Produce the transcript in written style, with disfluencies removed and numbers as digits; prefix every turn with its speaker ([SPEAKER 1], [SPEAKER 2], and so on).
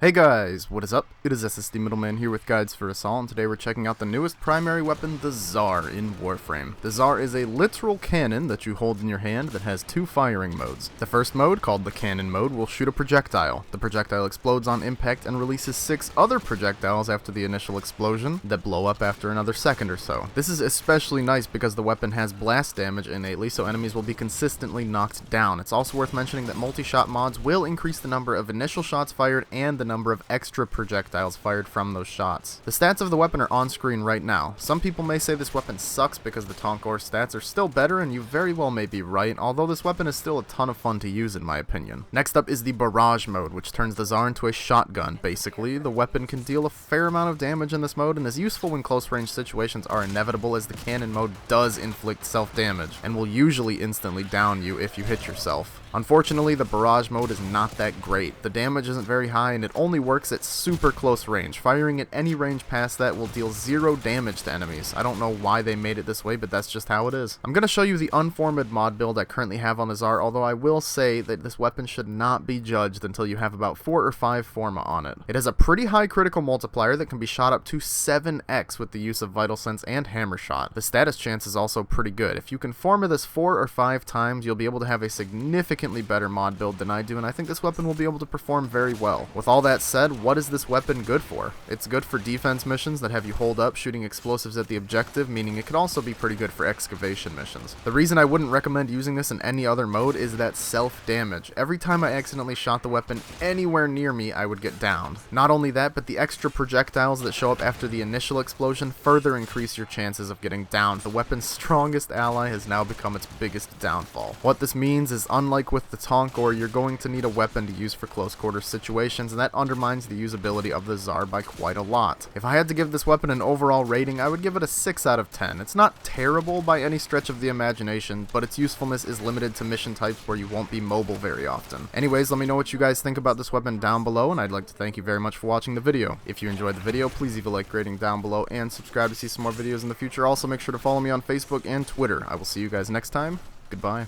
[SPEAKER 1] Hey guys, what is up? It is SSD Middleman here with GuidesForUsAll, and today we're checking out the newest primary weapon, the Zarr, in Warframe. The Zarr is a literal cannon that you hold in your hand that has two firing modes. The first mode, called the cannon mode, will shoot a projectile. The projectile explodes on impact and releases 6 other projectiles after the initial explosion that blow up after another second or so. This is especially nice because the weapon has blast damage innately, so enemies will be consistently knocked down. It's also worth mentioning that multi-shot mods will increase the number of initial shots fired and the number of extra projectiles fired from those shots. The stats of the weapon are on screen right now. Some people may say this weapon sucks because the Tonkor stats are still better, and you very well may be right, although this weapon is still a ton of fun to use in my opinion. Next up is the Barrage mode, which turns the Zarr into a shotgun. Basically, the weapon can deal a fair amount of damage in this mode and is useful when close range situations are inevitable, as the cannon mode does inflict self-damage and will usually instantly down you if you hit yourself. Unfortunately, the Barrage mode is not that great. The damage isn't very high and it only works at super close range. Firing at any range past that will deal 0 damage to enemies. I don't know why they made it this way, but that's just how it is. I'm going to show you the unformed mod build I currently have on the Zarr, although I will say that this weapon should not be judged until you have about 4 or 5 forma on it. It has a pretty high critical multiplier that can be shot up to 7x with the use of Vital Sense and Hammer Shot. The status chance is also pretty good. If you can forma this 4 or 5 times, you'll be able to have a significantly better mod build than I do, and I think this weapon will be able to perform very well. With all that said, what is this weapon good for? It's good for defense missions that have you hold up shooting explosives at the objective, meaning it could also be pretty good for excavation missions. The reason I wouldn't recommend using this in any other mode is that self-damage. Every time I accidentally shot the weapon anywhere near me, I would get downed. Not only that, but the extra projectiles that show up after the initial explosion further increase your chances of getting downed. The weapon's strongest ally has now become its biggest downfall. What this means is, unlike with the Tonkor, you're going to need a weapon to use for close quarter situations, and that undermines the usability of the Zarr by quite a lot. If I had to give this weapon an overall rating, I would give it a 6 out of 10. It's not terrible by any stretch of the imagination, but its usefulness is limited to mission types where you won't be mobile very often. Anyways, let me know what you guys think about this weapon down below, and I'd like to thank you very much for watching the video. If you enjoyed the video, please leave a like rating down below and subscribe to see some more videos in the future. Also, make sure to follow me on Facebook and Twitter. I will see you guys next time. Goodbye.